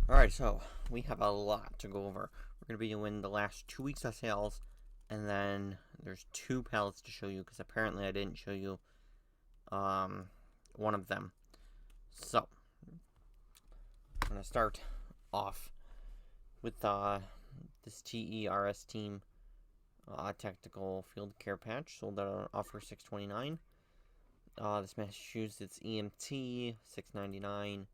Alright, so we have a lot to go over. We're going to be doing the last 2 weeks of sales, and then there's two pallets to show you, because apparently I didn't show you one of them. So, I'm going to start off with this TERS team tactical field care patch, sold at an offer $6.29. This Massachusetts EMT $6.99.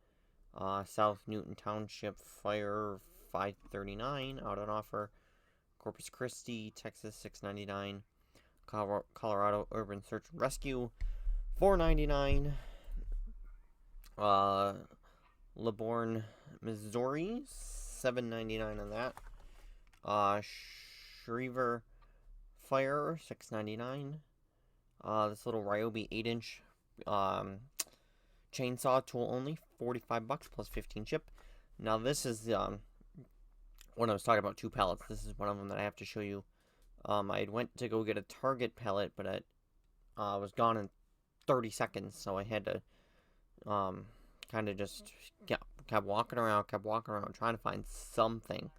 South Newton Township Fire $5.39 out on offer. Corpus Christi, Texas $6.99. Colorado Urban Search and Rescue $4.99. Libourne, Missouri $7.99 on that. Schriever Fire $6.99. This little Ryobi 8-inch chainsaw tool only, $45 plus 15 ship. Now this is when I was talking about two pallets. This is one of them that I have to show you. I went to go get a Target pallet, but it was gone in 30 seconds, so I had to kind of just kept walking around, trying to find something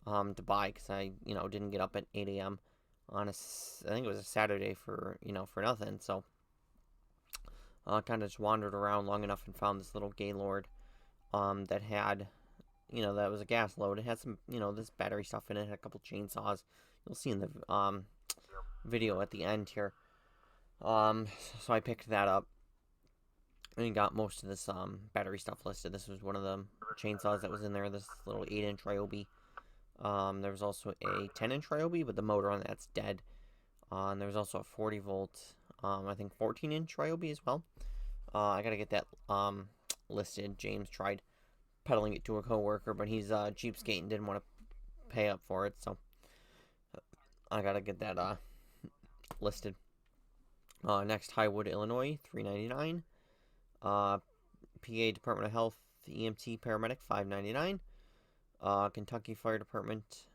to buy, because I didn't get up at 8 a.m. on I think it was a Saturday for nothing. So kind of just wandered around long enough and found this little Gaylord that had, that was a gas load. It had some, this battery stuff in it. It had a couple chainsaws. You'll see in the video at the end here. So I picked that up and got most of this battery stuff listed. This was one of the chainsaws that was in there. This little 8-inch Ryobi. There was also a 10-inch Ryobi, but the motor on that's dead. And there was also a 40 volt, I think 14-inch Ryobi as well. I gotta get that listed. James tried peddling it to a coworker, but he's cheapskate and didn't want to pay up for it, so I gotta get that listed. Next, Highwood, Illinois, $3.99. PA Department of Health EMT paramedic, $5.99. Kentucky Fire Department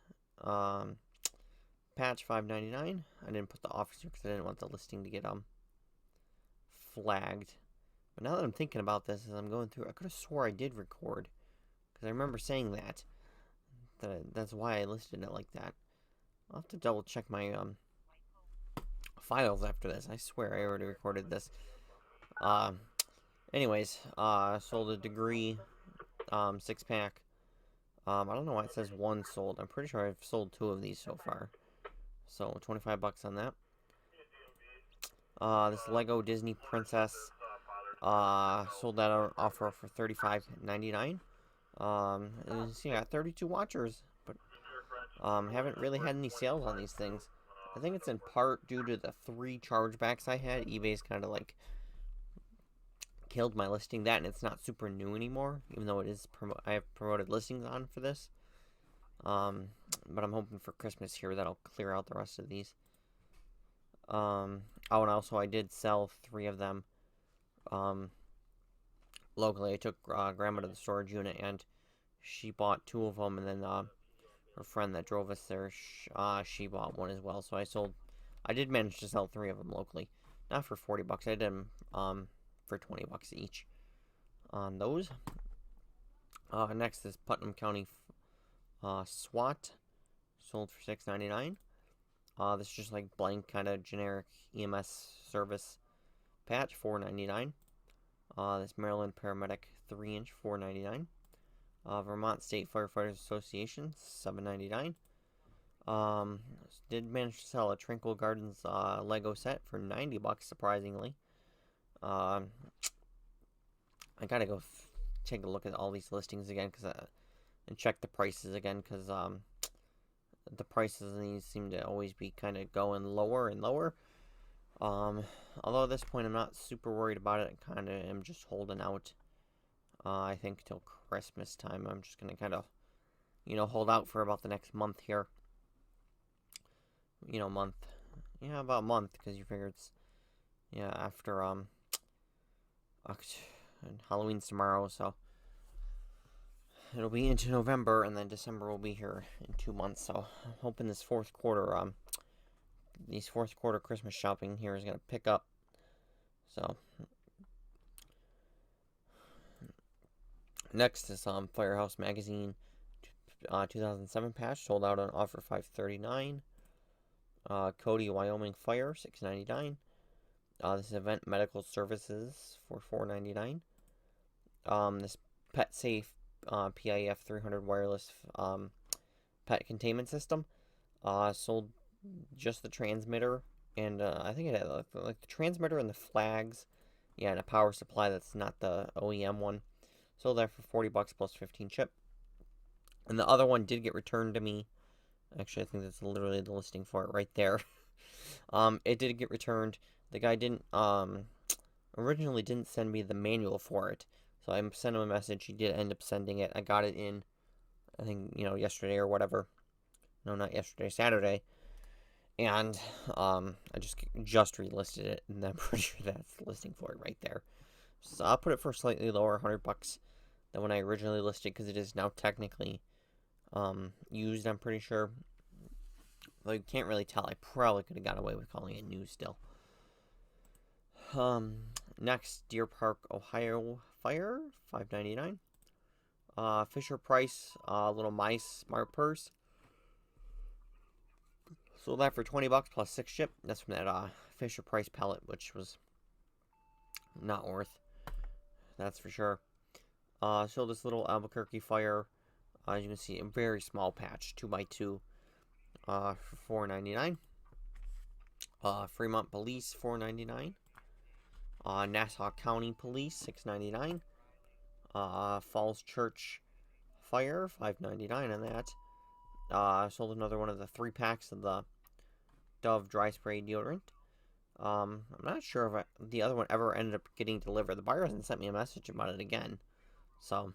patch, $5.99. I didn't put the officer because I didn't want the listing to get flagged. But now that I'm thinking about this, as I'm going through, I could have swore I did record, because I remember saying that. That's why I listed it like that. I'll have to double check my files after this. I swear I already recorded this. Anyways, sold a Degree 6-pack. I don't know why it says one sold. I'm pretty sure I've sold 2 of these so far. So $25 on that. This Lego Disney Princess sold that on offer for $35.99. And you see, I got 32 watchers, but haven't really had any sales on these things. I think it's in part due to the 3 chargebacks I had. eBay's kind of like killed my listing that, and it's not super new anymore, even though it is I have promoted listings on for this. But I'm hoping for Christmas here that'll clear out the rest of these. Oh, and also I did sell 3 of them locally. I took Grandma to the storage unit, and she bought 2 of them, and then her friend that drove us there, she bought 1 as well. So I did manage to sell 3 of them locally, not for $40. I did them for $20 each on those. Next is Putnam County SWAT, sold for $6.99. This is just like blank kind of generic EMS service patch, $4.99. This Maryland Paramedic 3-inch, $4.99. Vermont State Firefighters Association, $7.99. Did manage to sell a Tranquil Gardens Lego set for $90, surprisingly. I gotta go take a look at all these listings again, and check the prices again, because the prices in these seem to always be kind of going lower and lower. Although at this point I'm not super worried about it. I kind of am just holding out. I think till Christmas time. I'm just gonna kind of, hold out for about the next month here. Month. Yeah, about a month, because you figure it's, after Halloween's tomorrow, so it'll be into November, and then December will be here in 2 months. So I'm hoping this fourth quarter, Christmas shopping here is gonna pick up. So Next is Firehouse Magazine 2007 patch, sold out on offer $539. Cody, Wyoming Fire, $6.99. This is Event Medical Services for $4.99. This Pet Safe PIF 300 wireless pet containment system. Sold just the transmitter, and I think it had like the transmitter and the flags. Yeah, and a power supply that's not the OEM one. Sold that for $40 plus 15 ship. And the other one did get returned to me. Actually, I think that's literally the listing for it right there. It did get returned. The guy didn't originally didn't send me the manual for it, so I sent him a message. He did end up sending it. I got it in, I think, yesterday or whatever. No, not yesterday, Saturday. And I just relisted it, and I'm pretty sure that's the listing for it right there. So I'll put it for slightly lower, $100 than when I originally listed, because it is now technically used, I'm pretty sure. Though you can't really tell. I probably could have got away with calling it new still. Next, Deer Park, Ohio Fire, $5.99. Fisher Price, little mice smart purse. Sold that for $20 plus 6 ship. That's from that Fisher Price pellet, which was not worth. That's for sure. Sold this little Albuquerque Fire. As you can see, a very small patch, 2x2, for $4.99. Fremont Police, $4.99. Nassau County Police, $6.99. Falls Church Fire, $5.99 on that. Sold another one of the 3-packs of the Dove dry spray deodorant. I'm not sure if the other one ever ended up getting delivered. The buyer hasn't sent me a message about it again. So,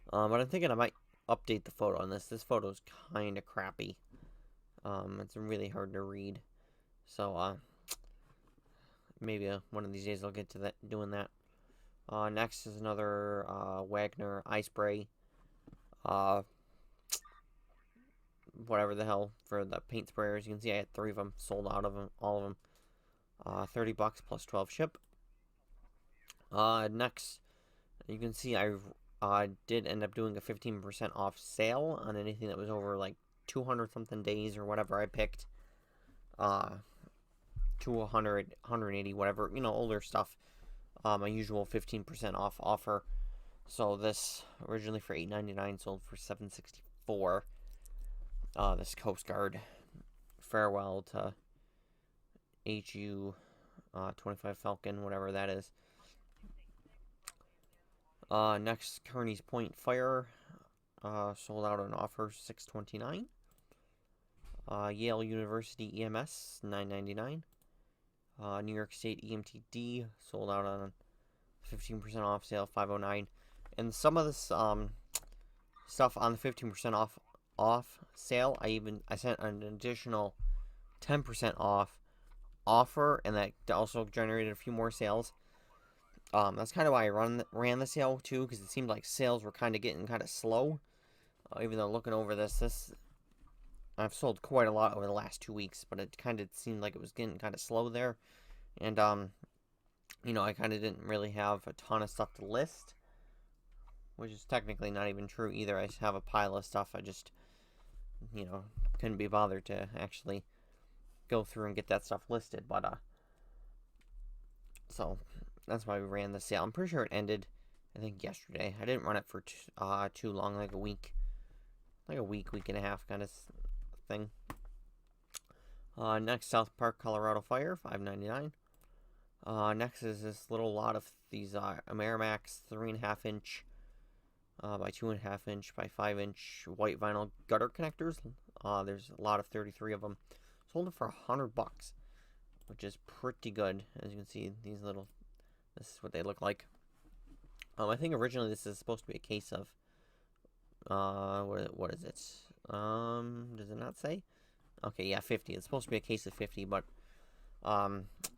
but I'm thinking I might update the photo on this. This photo is kind of crappy. It's really hard to read. So, maybe one of these days I'll get to doing that. Next is another Wagner eye spray. Whatever the hell, for the paint sprayers. You can see I had 3 of them, sold out of them, all of them. $30 plus 12 ship. Next, you can see I did end up doing a 15% off sale on anything that was over like 200 something days or whatever I picked. To 100, 180, whatever, older stuff. My usual 15% off offer. So this originally for $8.99 sold for $7.64. This Coast Guard Farewell to HU 25 Falcon, whatever that is. Next, Kearney's Point Fire, sold out on offer, $6.29. Yale University EMS, $9.99. New York State EMTD, sold out on 15% off sale, $5.09. And some of this stuff on the 15% off sale, I sent an additional 10% off offer, and that also generated a few more sales. That's kind of why I ran the sale too, because it seemed like sales were getting kind of slow. Even though looking over this I've sold quite a lot over the last 2 weeks, but it kind of seemed like it was getting kind of slow there. And I kind of didn't really have a ton of stuff to list, which is technically not even true either. I just have a pile of stuff. I just couldn't be bothered to actually go through and get that stuff listed. But so that's why we ran the sale. I'm pretty sure it ended, I think, yesterday. I didn't run it for too long, like a week, week and a half kind of thing. Next, South Park, Colorado Fire, $5.99. Next is this little lot of these Amerimax 3.5 inch by 2.5 inch by 5 inch white vinyl gutter connectors. There's a lot of 33 of them. Sold it for $100, which is pretty good. As you can see, this is what they look like. I think originally this is supposed to be a case of, what is it? Does it not say? Okay, yeah, 50. It's supposed to be a case of 50, but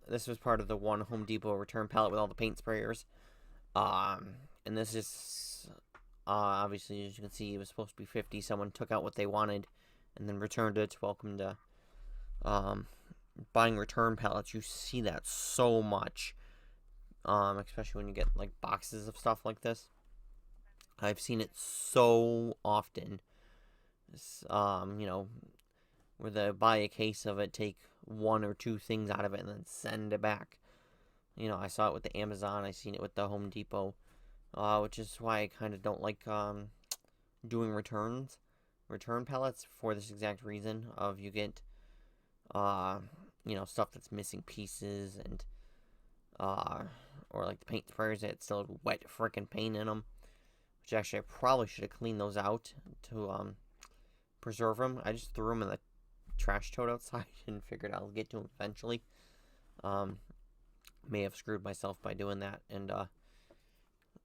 this was part of the one Home Depot return pallet with all the paint sprayers. And this is, obviously, as you can see, it was supposed to be 50. Someone took out what they wanted and then returned it. Welcome to buying return pallets. You see that so much, especially when you get like boxes of stuff like this. I've seen it so often. You know, where they buy a case of it, take one or two things out of it, and then send it back. You know, I saw it with the Amazon. I seen it with the Home Depot, which is why I kind of don't like doing return pallets for this exact reason of you get you know, stuff that's missing pieces and or like the paint sprayers that still had wet frickin' paint in them, which actually I probably should have cleaned those out to preserve them. I just threw them in the trash tote outside and figured I'll get to them eventually. May have screwed myself by doing that, and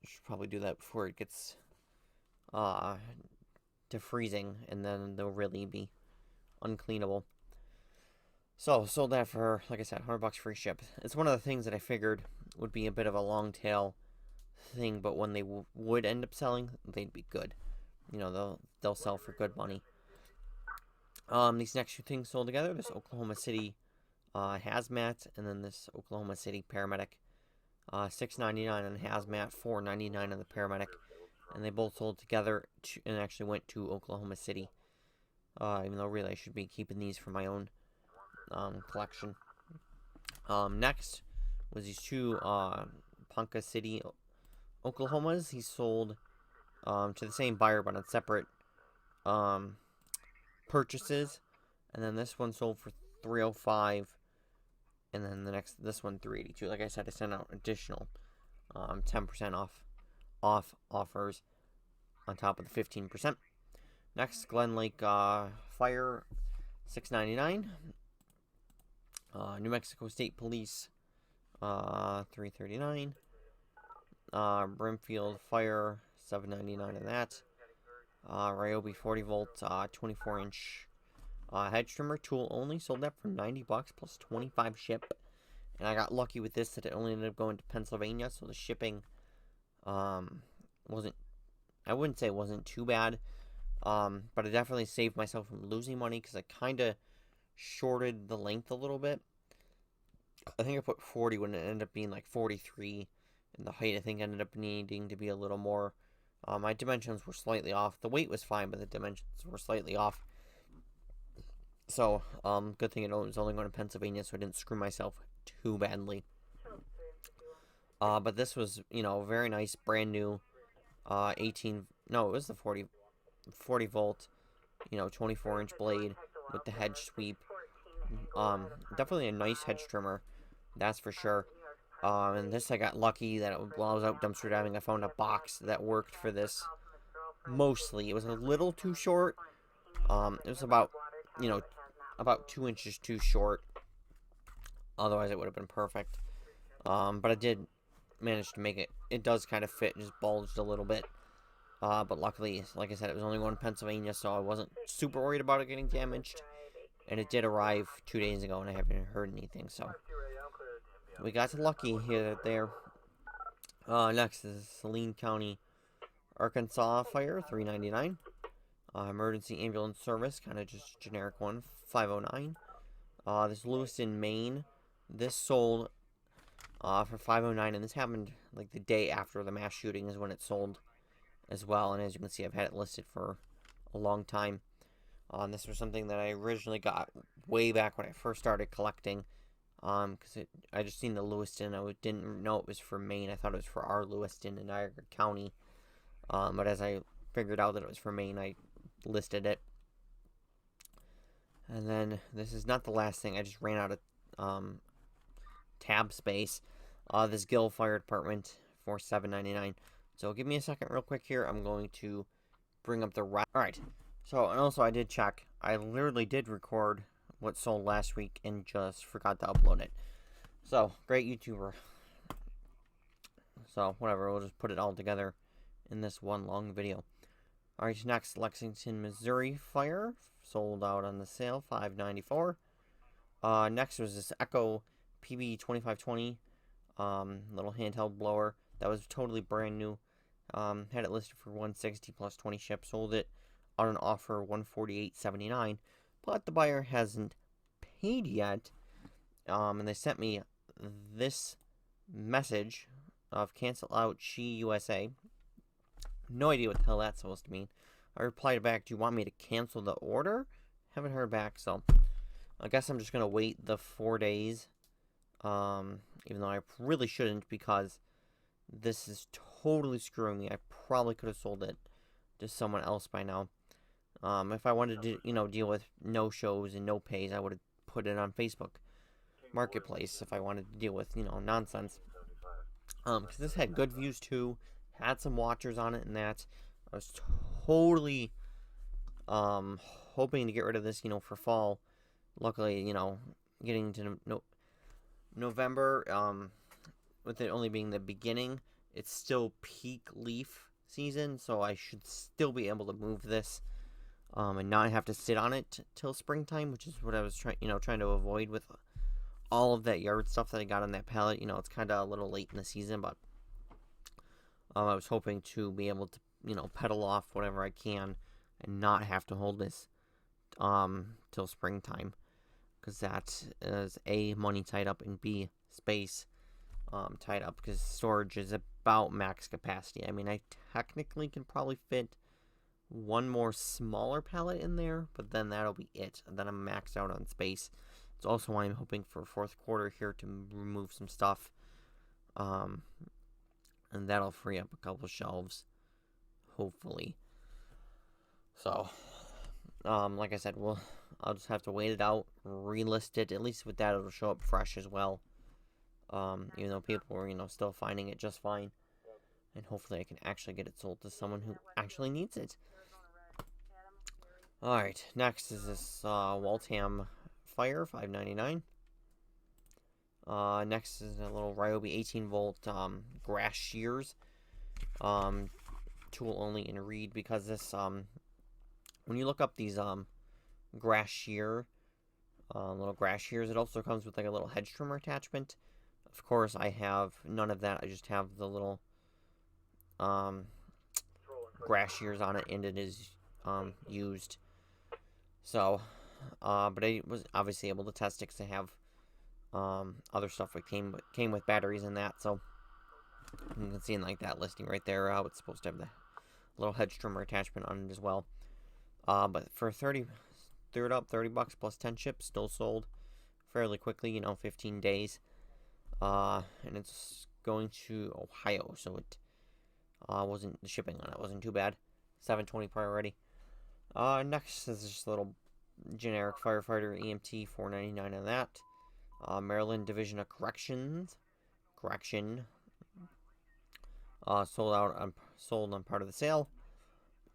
should probably do that before it gets to freezing, and then they'll really be uncleanable. So, sold that for, like I said, $100 free ship. It's one of the things that I figured would be a bit of a long tail thing, but when they would end up selling, they'd be good. You know, they'll sell for good money. These next two things sold together, this Oklahoma City hazmat, and then this Oklahoma City paramedic. $6.99 on hazmat, $4.99 on the paramedic, and they both sold together and actually went to Oklahoma City. Even though really I should be keeping these for my own collection. Next was these two Ponca City, Oklahomas. He sold to the same buyer but on separate purchases, and then this one sold for $305, and then this one $382. Like I said, I sent out additional 10% off offers on top of the 15%. Next, Glen Lake Fire, $6.99. New Mexico State Police, $3.39. Brimfield Fire, $7.99 on that. Ryobi 40 volt, 24-inch hedge trimmer, tool only, sold that for $90 plus 25 ship. And I got lucky with this that it only ended up going to Pennsylvania, so the shipping wasn't, I wouldn't say it wasn't too bad, but I definitely saved myself from losing money because I kind of shorted the length a little bit. I think I put 40 when it ended up being like 43, and the height I think ended up needing to be a little more. My dimensions were slightly off. The weight was fine, but the dimensions were slightly off. So, good thing it was only going to Pennsylvania, so I didn't screw myself too badly. But this was, you know, very nice, brand new, 18, no, it was the 40 volt, you know, 24-inch blade with the hedge sweep. Definitely a nice hedge trimmer, that's for sure. And this I got lucky that while I was out dumpster diving, I found a box that worked for this mostly. It was a little too short. It was about, you know, about 2 inches too short. Otherwise, it would have been perfect. But I did manage to make it. It does kind of fit, just bulged a little bit. But luckily, like I said, it was only going to Pennsylvania, so I wasn't super worried about it getting damaged. And it did arrive 2 days ago, and I haven't heard anything, so we got lucky here there. Next is Saline County, Arkansas Fire, $3.99. Emergency ambulance service, kind of just generic one, $5.09. This Lewiston, Maine, this sold for $5.09, and this happened like the day after the mass shooting is when it sold as well. And as you can see, I've had it listed for a long time. This was something that I originally got way back when I first started collecting. Because I just seen the Lewiston. I didn't know it was for Maine. I thought it was for our Lewiston in Niagara County. But as I figured out that it was for Maine, I listed it. And then this is not the last thing. I just ran out of tab space. This Gill Fire Department for $7.99. So give me a second real quick here. I'm going to bring up the rest. Alright. So, and also I did check. I literally did record what sold last week and just forgot to upload it. So, great YouTuber. So, whatever, we'll just put it all together in this one long video. Alright, next, Lexington, Missouri Fire. Sold out on the sale, $5.94. Next was this Echo PB2520 little handheld blower. That was totally brand new. Had it listed for $160 plus 20 ship. Sold it on an offer, $148.79. But the buyer hasn't paid yet. And they sent me this message of cancel out She USA. No idea what the hell that's supposed to mean. I replied back, do you want me to cancel the order? Haven't heard back, so I guess I'm just going to wait the 4 days. Even though I really shouldn't, because this is totally screwing me. I probably could have sold it to someone else by now. If I wanted to, deal with no shows and no pays, I would have put it on Facebook Marketplace if I wanted to deal with, nonsense. Because this had good views too, had some watchers on it and that. I was totally, hoping to get rid of this, for fall. Luckily, getting to November, with it only being the beginning, it's still peak leaf season, so I should still be able to move this, and not have to sit on it till springtime, which is what I was trying to avoid with all of that yard stuff that I got on that pallet. It's kind of a little late in the season, but I was hoping to be able to, pedal off whatever I can and not have to hold this till springtime, because that is A, money tied up, and B, space tied up, because storage is about max capacity. I mean, I technically can probably fit one more smaller pallet in there, but then that'll be it. And then I'm maxed out on space. It's also why I'm hoping for fourth quarter here to remove some stuff. And that'll free up a couple shelves, hopefully. So, like I said, I'll just have to wait it out, relist it. At least with that, it'll show up fresh as well. Even though people are, still finding it just fine. And hopefully I can actually get it sold to someone who actually needs it. Alright, next is this Waltham Fire, $5.99. Next is a little Ryobi 18-volt grass shears. Tool only in reed, because this, when you look up these grass shear, little grass shears, it also comes with like a little hedge trimmer attachment. Of course, I have none of that. I just have the little grass shears on it, and it is used. So, but I was obviously able to test it because I have other stuff that came with batteries and that. So you can see in like that listing right there how it's supposed to have the little hedge trimmer attachment on it as well. But for 30 bucks plus 10 ships, still sold fairly quickly, 15 days. And it's going to Ohio, so it wasn't, the shipping on it wasn't too bad. $7.20 priority. Next is just a little generic firefighter EMT, $4.99 on that. Maryland Division of Correction. Sold on part of the sale.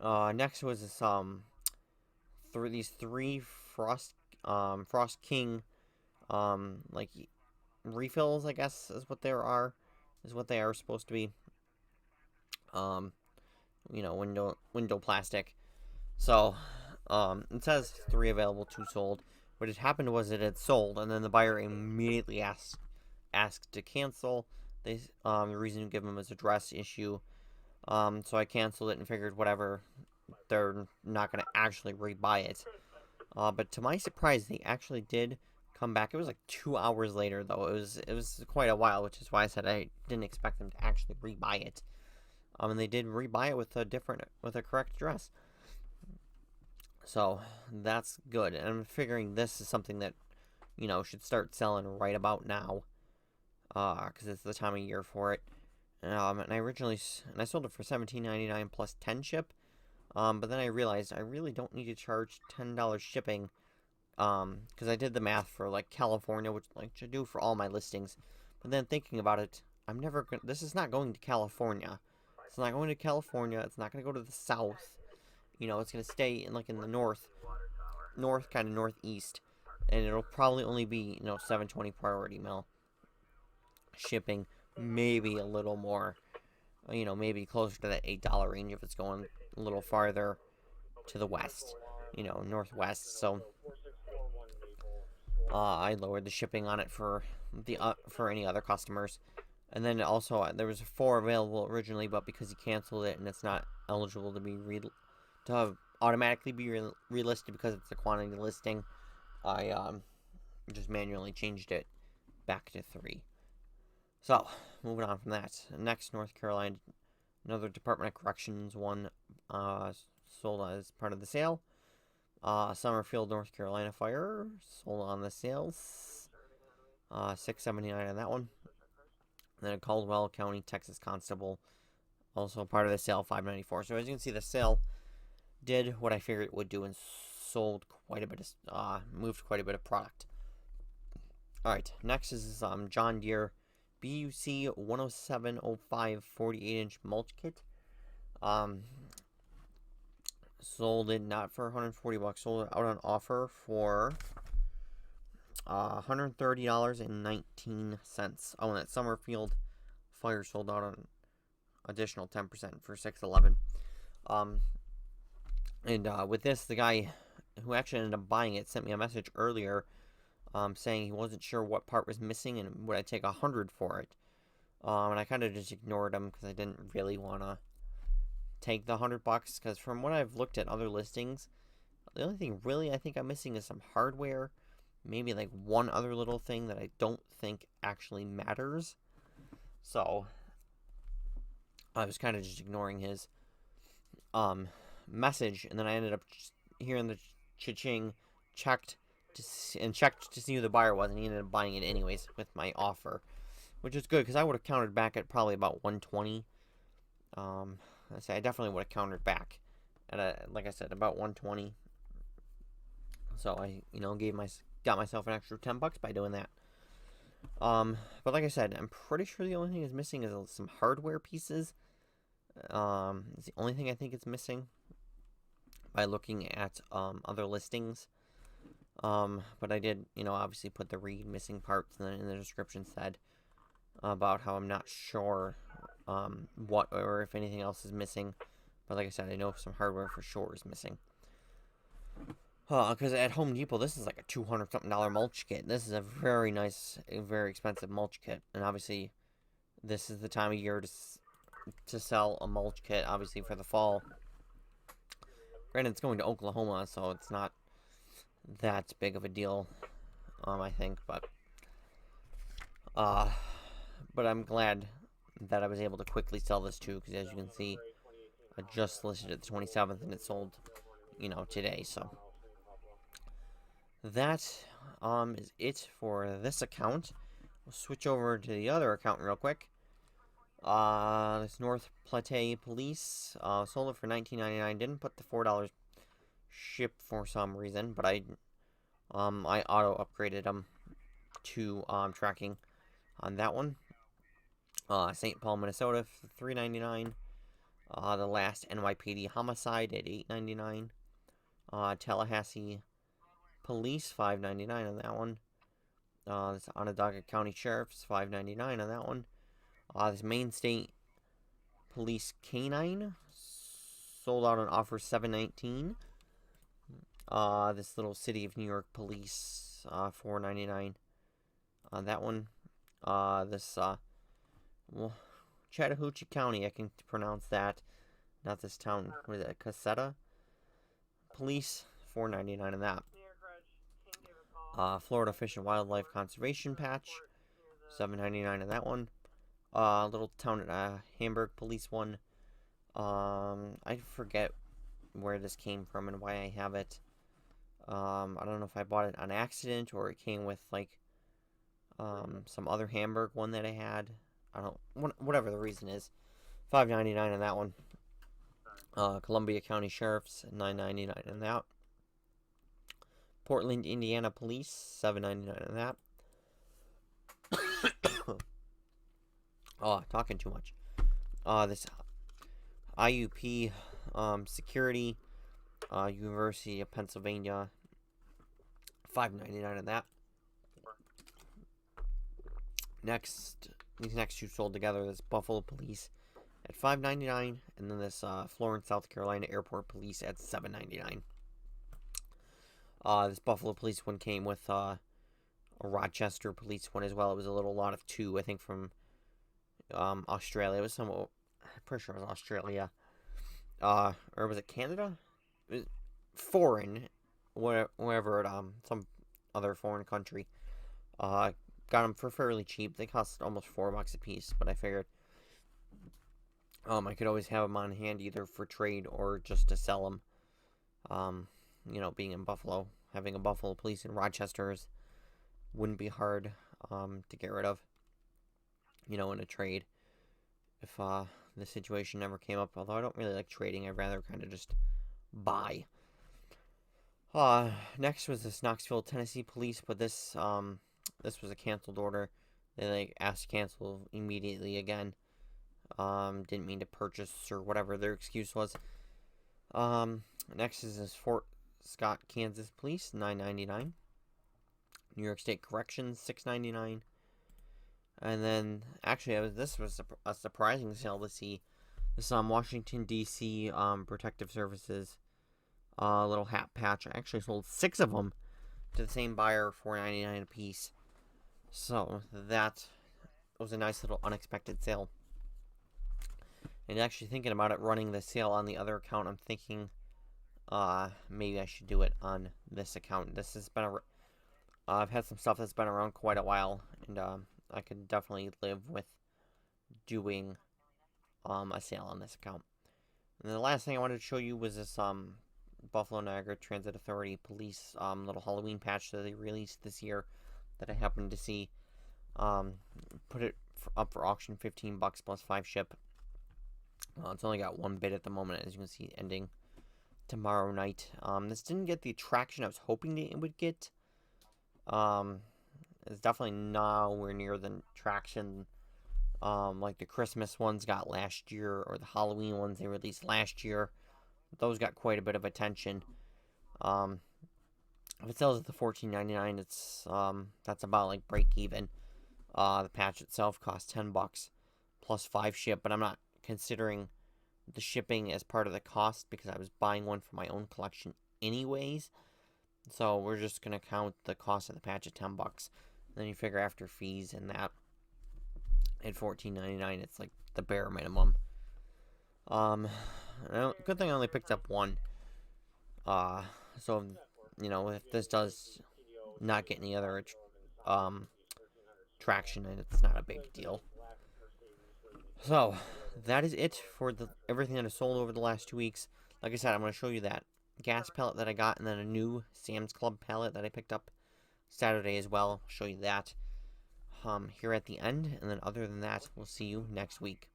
Next was this these three Frost King like refills, I guess is what they are supposed to be. Window plastic. So it says 3 available, 2 sold. What had happened was it had sold, and then the buyer immediately asked to cancel. The reason to give them is address issue. So I canceled it and figured whatever, they're not going to actually rebuy it. But to my surprise, they actually did come back. It was like 2 hours later, though. It was quite a while, which is why I said I didn't expect them to actually rebuy it. And they did rebuy it with a correct address. So that's good. And I'm figuring this is something that, should start selling right about now. Because it's the time of year for it. And I sold it for $17.99 plus 10 ship. But then I realized I really don't need to charge $10 shipping. Because I did the math for like California, which I do for all my listings. But then thinking about it, this is not going to California. It's not going to California. It's not going to go to the south. It's going to stay in the north, kind of northeast. And it'll probably only be, $7.20 priority mail shipping, maybe a little more, maybe closer to that $8 range if it's going a little farther to the west, northwest. So I lowered the shipping on it for any other customers. And then also there was 4 available originally, but because he canceled it and it's not eligible to be automatically be relisted because it's a quantity listing, I just manually changed it back to 3. So, moving on from that. Next, North Carolina Another Department of Corrections one sold as part of the sale. Summerfield, North Carolina fire sold on the sales. $6.79 on that one. And then a Caldwell County, Texas Constable, also part of the sale, $5.94. So as you can see, the sale did what I figured it would do and sold quite a bit of, moved quite a bit of product. All right, next is John Deere BUC 10705 48-inch mulch kit. Sold it not for $140, sold it out on offer for $130.19. Oh, and that Summerfield fire sold out on additional 10% for $611. With this, the guy who actually ended up buying it sent me a message earlier, saying he wasn't sure what part was missing and would I take $100 for it. And I kind of just ignored him because I didn't really want to take the $100, because from what I've looked at other listings, the only thing really I think I'm missing is some hardware, maybe like one other little thing that I don't think actually matters. So I was kind of just ignoring his message, and then I ended up hearing the cha-ching, checked to see who the buyer was, and he ended up buying it anyways with my offer, which is good because I would have countered back at probably about $120. I definitely would have countered back at like I said, about $120. So I, got myself an extra $10 by doing that. But like I said, I'm pretty sure the only thing is missing is some hardware pieces. It's the only thing I think it's missing by looking at other listings. But I did, obviously put the read missing parts in the description said about how I'm not sure what or if anything else is missing. But like I said, I know some hardware for sure is missing. Because at Home Depot, this is like a $200-something mulch kit. This is a very nice, very expensive mulch kit. And obviously, this is the time of year to sell a mulch kit, obviously, for the fall. Granted, it's going to Oklahoma, so it's not that big of a deal, I think. But I'm glad that I was able to quickly sell this too, because as you can see, I just listed it the 27th, and it sold, today. So that is it for this account. We'll switch over to the other account real quick. This North Platte Police sold it for $19.99. Didn't put the $4 ship for some reason, but I auto upgraded them to tracking on that one. St. Paul, Minnesota for $3.99. The last NYPD homicide at $8.99. Tallahassee Police $5.99 on that one. This Onondaga County Sheriff's $5.99 on that one. This Maine State Police Canine sold out on offer $7.19. This little City of New York Police $4.99 on that one. This Chattahoochee County, I can pronounce that. Not this town. What is it? Caseta Police $4.99 on that. Florida Fish and Wildlife Conservation Patch $7.99 on that one. Little town at Hamburg Police one. I forget where this came from and why I have it. I don't know if I bought it on accident or it came with like some other Hamburg one that I had. Whatever the reason is. $5.99 on that one. Columbia County Sheriff's $9.99 on that. Portland, Indiana Police $7.99 on that. Oh, talking too much. This IUP Security, University of Pennsylvania, $5.99 on that. These next two sold together. This Buffalo Police at $5.99, and then this Florence, South Carolina Airport Police at $7.99. This Buffalo Police one came with a Rochester Police one as well. It was a little lot of two, I think, from Australia. It was I'm pretty sure it was Australia. Or was it Canada? It was foreign, wherever some other foreign country. Got them for fairly cheap. They cost almost $4 a piece, but I figured I could always have them on hand either for trade or just to sell them. Being in Buffalo, having a Buffalo Police in Rochester wouldn't be hard to get rid of, in a trade if the situation never came up. Although I don't really like trading, I'd rather kind of just buy. Next was this Knoxville, Tennessee police, but this was a canceled order. They asked to cancel immediately again. Didn't mean to purchase or whatever their excuse was. Next is this Fort Scott, Kansas police, $9.99. New York State Corrections, $6.99. And then actually, this was a surprising sale to see. This Washington D.C. Protective Services little hat patch. I actually sold 6 of them to the same buyer for $4.99 a piece. So that was a nice little unexpected sale. And actually thinking about it, running the sale on the other account, I'm thinking maybe I should do it on this account. This has been I've had some stuff that's been around quite a while, and I could definitely live with doing a sale on this account. And the last thing I wanted to show you was this Buffalo Niagara Transit Authority Police little Halloween patch that they released this year that I happened to see. Put it up for auction, $15 plus 5 ship. It's only got 1 bid at the moment, as you can see, ending tomorrow night. This didn't get the traction I was hoping it would get. It's definitely nowhere near the traction like the Christmas ones got last year, or the Halloween ones they released last year. Those got quite a bit of attention. If it sells at the $14.99, it's that's about like break even. The patch itself costs $10 plus 5 ship, but I'm not considering the shipping as part of the cost because I was buying one for my own collection anyways. So we're just gonna count the cost of the patch at $10. Then you figure after fees and that at $14.99, it's like the bare minimum. Good thing I only picked up one. So if this does not get any other traction, it's not a big deal. So that is it for everything that is sold over the last 2 weeks. Like I said, I'm going to show you that gas pallet that I got, and then a new Sam's Club pallet that I picked up Saturday as well. I'll show you that here at the end, and then other than that, we'll see you next week.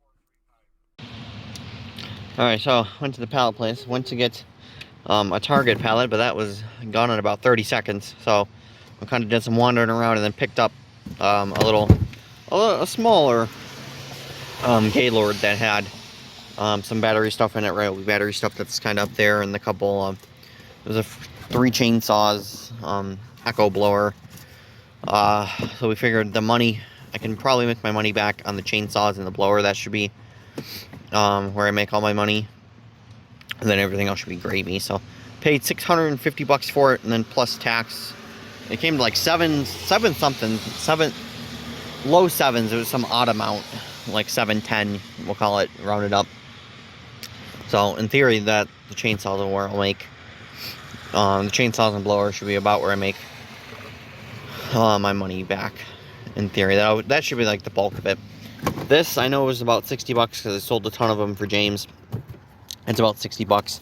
Alright, so went to the pallet place. Went to get a Target pallet, but that was gone in about 30 seconds. So I kind of did some wandering around and then picked up a smaller Gaylord that had some battery stuff in it, right? Battery stuff that's kind of up there, and the couple there's 3 chainsaws, echo blower. So we figured the money, I can probably make my money back on the chainsaws and the blower. That should be where I make all my money, and then everything else should be gravy. So paid $650 for it, and then plus tax, it came to like seven something, low sevens. It was some odd amount, like 710, we'll call it, rounded up. So in theory, that the chainsaws are where I'll make the chainsaws and blowers should be about where I make my money back. In theory, that should be like the bulk of it. This I know was about $60 because I sold a ton of them for James. It's about $60.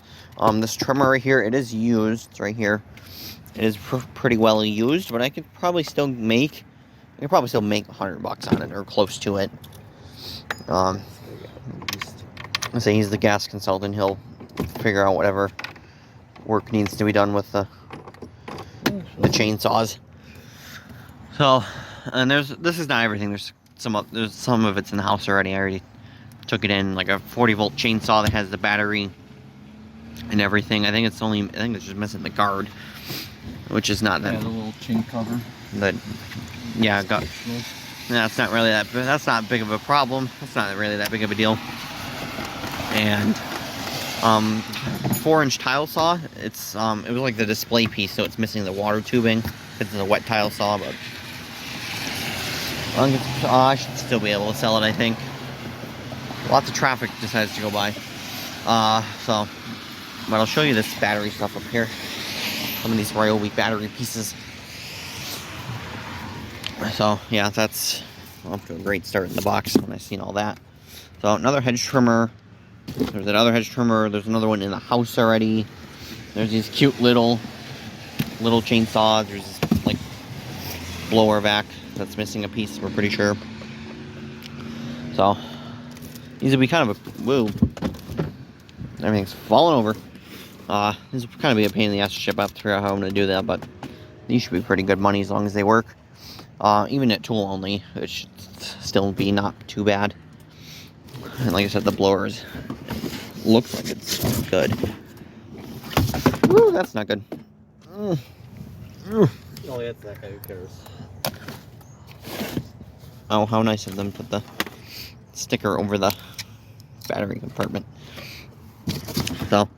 This trimmer right here, it is used. It's right here. It is pretty well used, but I could probably still make $100 on it, or close to it. I say he's the gas consultant. He'll figure out whatever work needs to be done with the chainsaws. So, and this is not everything. There's some of it's in the house already. I already took it in, like a 40-volt chainsaw that has the battery and everything. I think it's just missing the guard, which is not that. Yeah, the little chain cover. Yeah, that's not really that. That's not big of a problem. That's not really that big of a deal. And 4-inch tile saw. It was like the display piece, so it's missing the water tubing. It's a wet tile saw, but I should still be able to sell it, I think. Lots of traffic decides to go by. But I'll show you this battery stuff up here. Some of these Ryobi battery pieces. So yeah, that's off to a great start in the box when I seen all that. So another hedge trimmer. There's another hedge trimmer. There's another one in the house already. There's these cute little chainsaws. There's this, like, blower vac that's missing a piece, we're pretty sure. So these would be kind of a woo. Everything's falling over. This would kind of be a pain in the ass to ship out to figure out how I'm gonna do that, but these should be pretty good money as long as they work. Even at tool only, it should still be not too bad. And like I said, the blowers looks like it's good. Woo, that's not good. Oh, yeah, it's that guy, who cares? Oh, how nice of them to put the sticker over the battery compartment. So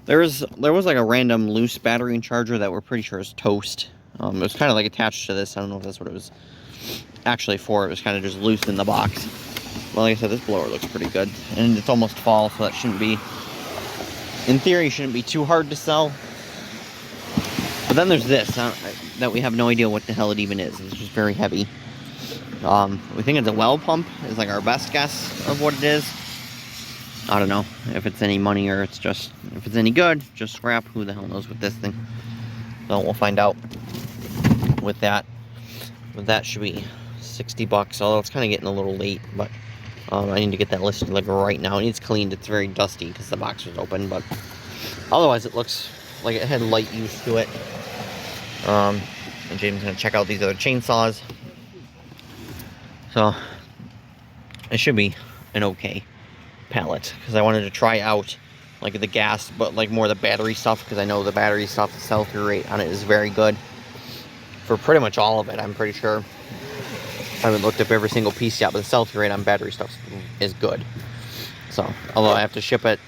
there was like a random loose battery charger that we're pretty sure is toast. It was kind of like attached to this. I don't know if that's what it was actually for. It was kind of just loose in the box. Well, like I said, this blower looks pretty good, and it's almost fall, so that shouldn't be, in theory, shouldn't be too hard to sell. But then there's this that we have no idea what the hell it even is. It's just very heavy. We think it's a well pump, is like our best guess of what it is. I don't know if it's any money or it's just, if it's any good, just scrap. Who the hell knows with this thing. So we'll find out with that. But that should be 60 bucks, although it's kind of getting a little late, but I need to get that listed like right now. It needs cleaned. It's very dusty because the box was open, but otherwise it looks like it had light use to it. And James is going to check out these other chainsaws. So it should be an okay pallet, because I wanted to try out like the gas, but like more the battery stuff, because I know the battery stuff, the sell-through rate on it is very good for pretty much all of it. I'm pretty sure. I haven't looked up every single piece yet, but the sell-through rate on battery stuff is good. So although I have to ship it,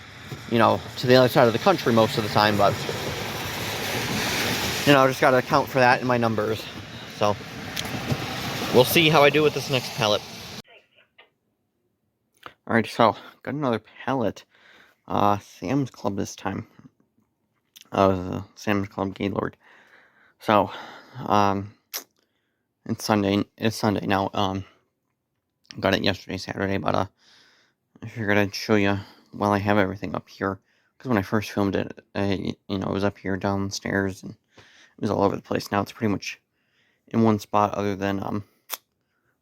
you know, to the other side of the country most of the time, but you know, I just got to account for that in my numbers. So we'll see how I do with this next pallet. Alright, so got another pallet. Sam's Club this time. Sam's Club Gaylord. So, it's Sunday now. Got it yesterday, Saturday, but I figured I'd show you while I have everything up here. Because when I first filmed it, you know, it was up here downstairs and it was all over the place. Now it's pretty much in one spot, other than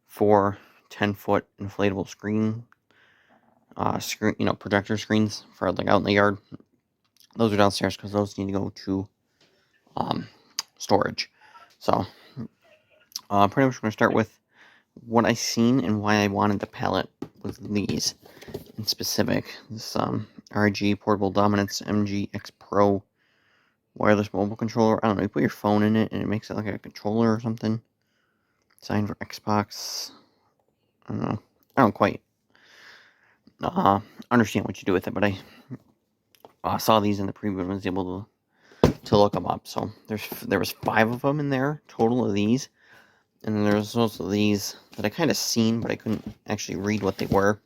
4 10-foot inflatable screen, you know, projector screens for like out in the yard. Those are downstairs because those need to go to storage. So pretty much going to start with what I seen and why I wanted the pallet with these in specific. This RG Portable Dominance MGX Pro wireless mobile controller. I don't know, you put your phone in it and it makes it like a controller or something. Designed for Xbox. I don't know. I don't quite understand what you do with it, but I saw these in the preview and was able to look them up. So there was 5 of them in there total of these, and then there's also these that I kind of seen, but I couldn't actually read what they were.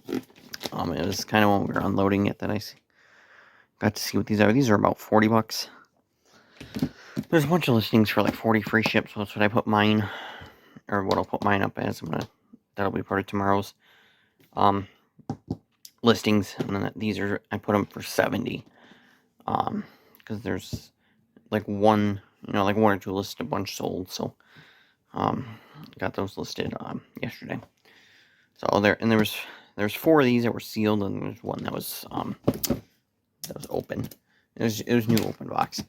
It was kind of when we were unloading it that I got to see what these are. These are about 40 bucks. There's a bunch of listings for like 40 free ships, so that's what I put mine, or what I'll put mine up as. That'll be part of tomorrow's listings, and then I put them for 70, because there's like one or two listed, a bunch sold, so got those listed yesterday. So there's 4 of these that were sealed, and there's one that was open. It was new open box.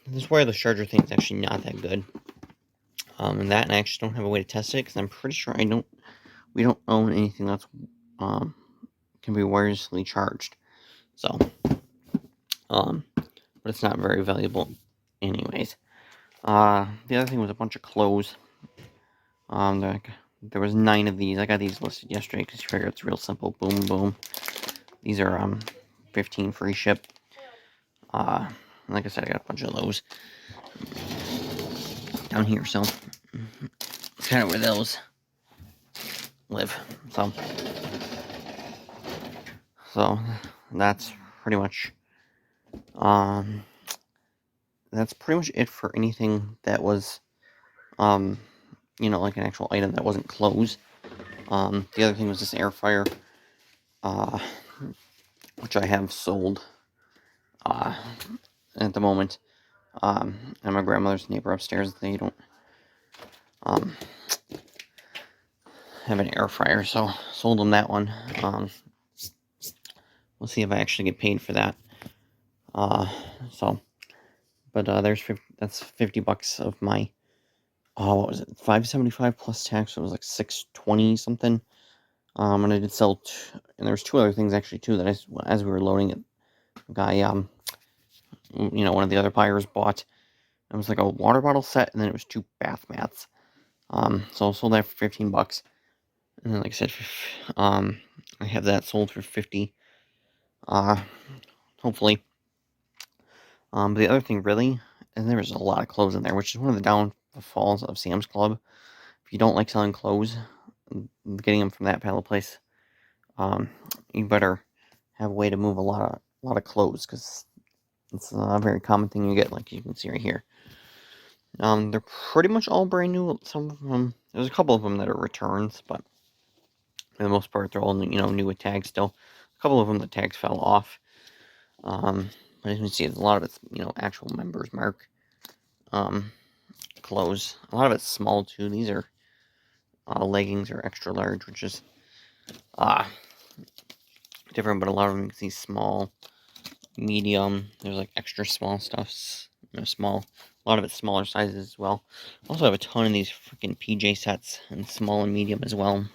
This wireless charger thing is actually not that good. And I actually don't have a way to test it, because I'm pretty sure we don't own anything that's can be wirelessly charged. So but it's not very valuable anyways. The other thing was a bunch of clothes. There was 9 of these. I got these listed yesterday because you figure it's real simple. Boom, boom. These are 15 free ship. Like I said, I got a bunch of those down here, so it's kind of where those live. So that's pretty much it for anything that was you know, like an actual item that wasn't clothes. The other thing was this air fryer. uh, which I have sold uh, at the moment. And my grandmother's neighbor upstairs, they don't have an air fryer, so sold them that one. We'll see if I actually get paid for that. But there's that's $50 of my. Oh, what was it? $5.75 plus tax. So it was like $6.20 something. And I did sell, and there was two other things actually too that as we were loading it, a guy, one of the other buyers bought. It was like a water bottle set, and then it was 2 bath mats. So I sold that for $15, and then like I said, I have that sold for $50. Hopefully. But the other thing really, and there was a lot of clothes in there, which is one of the downfalls of Sam's Club. If you don't like selling clothes, getting them from that pallet place, you better have a way to move a lot of clothes, because it's a very common thing you get, like you can see right here. They're pretty much all brand new. Some of them, there's a couple of them that are returns, but for the most part, they're all new with tags still. A couple of them, the tags fell off. But as you can see, a lot of it's actual Members Mark clothes. A lot of it's small too. These are leggings are extra large, which is different. But a lot of them you can see small, medium. There's like extra small stuffs. Small. A lot of it's smaller sizes as well. Also have a ton of these freaking PJ sets in small and medium as well.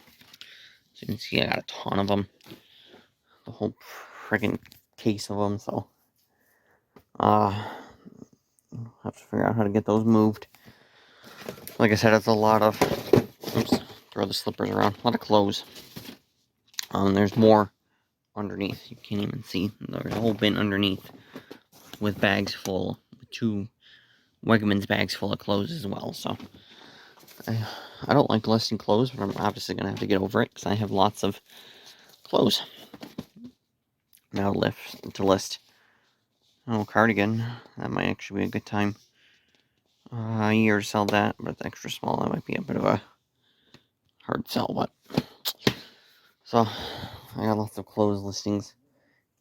So you can see I got a ton of them. The whole freaking case of them. So I'll have to figure out how to get those moved. Like I said, it's a lot of. Oops, throw the slippers around. A lot of clothes. There's more underneath. You can't even see. There's a whole bin underneath with bags full. 2 Wegmans bags full of clothes as well. So I don't like listing clothes, but I'm obviously going to have to get over it because I have lots of clothes. Now to list. Oh, cardigan. That might actually be a good time. A year to sell that, but it's extra small. That might be a bit of a hard sell, but. So, I got lots of clothes listings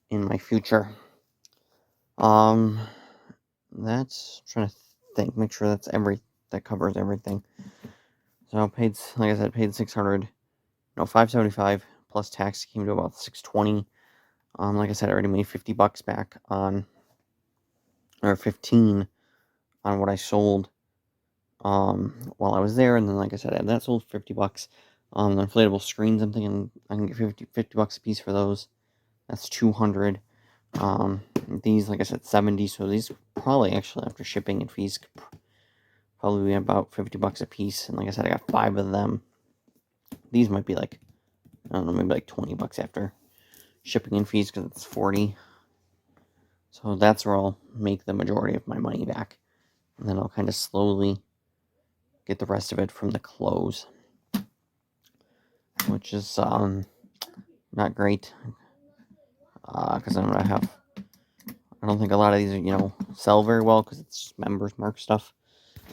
in my future. That's, I'm trying to think, make sure that covers everything. So, paid, like I said, paid $5.75 plus tax came to about $6.20. Like I said, I already made $50 back or 15 on what I sold while I was there, and then like I said, I had that sold for $50. The inflatable screens, I'm thinking I can get $50 a piece for those. That's $200. These, like I said, $70. So these probably actually after shipping and fees probably be about $50 a piece. And like I said, I got 5 of them. These might be like, I don't know, maybe like $20 after shipping and fees because it's 40. So that's where I'll make the majority of my money back, and then I'll kind of slowly get the rest of it from the clothes, which is not great because I'm gonna have. I don't think a lot of these sell very well because it's just Members Mark stuff.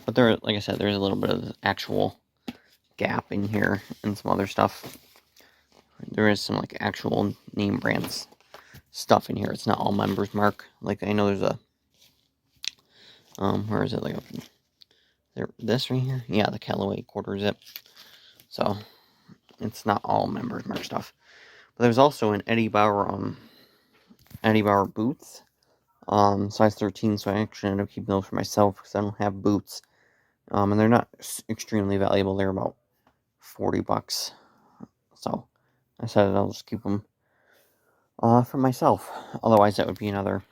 But there, like I said, there's a little bit of actual Gap in here and some other stuff. There is some like actual name brands stuff in here. It's not all Members Mark. Like I know there's a where is it? Like this right here? Yeah, the Callaway quarter zip. So it's not all Members Mark stuff. But there's also an Eddie Bauer boots. Size 13, so I actually ended up keeping those for myself because I don't have boots. And they're not extremely valuable. They're about $40. So I said I'll just keep them for myself. Otherwise, that would be another,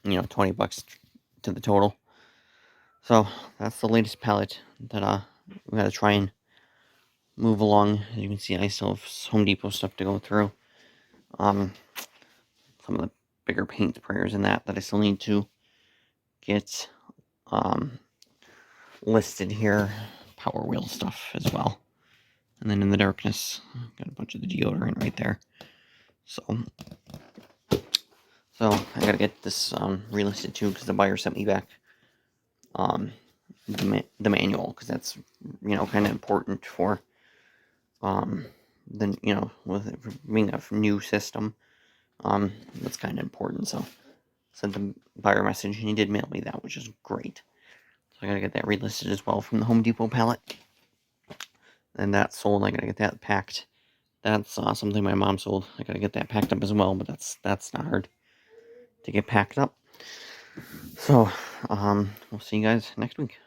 $20 to the total. So that's the latest pallet that we gotta try and move along. As you can see, I still have Home Depot stuff to go through. Some of the bigger paint sprayers and that I still need to get listed here. Power wheel stuff as well. And then in the darkness, got a bunch of the deodorant right there. So I gotta get this relisted too because the buyer sent me back the manual because that's kind of important for then with it being a new system, that's kind of important. So sent the buyer message, and he did mail me that, which is great. So I gotta get that relisted as well from the Home Depot pallet. And that's sold. I gotta get that packed. That's something my mom sold. I gotta get that packed up as well, but that's not hard to get packed up. So we'll see you guys next week.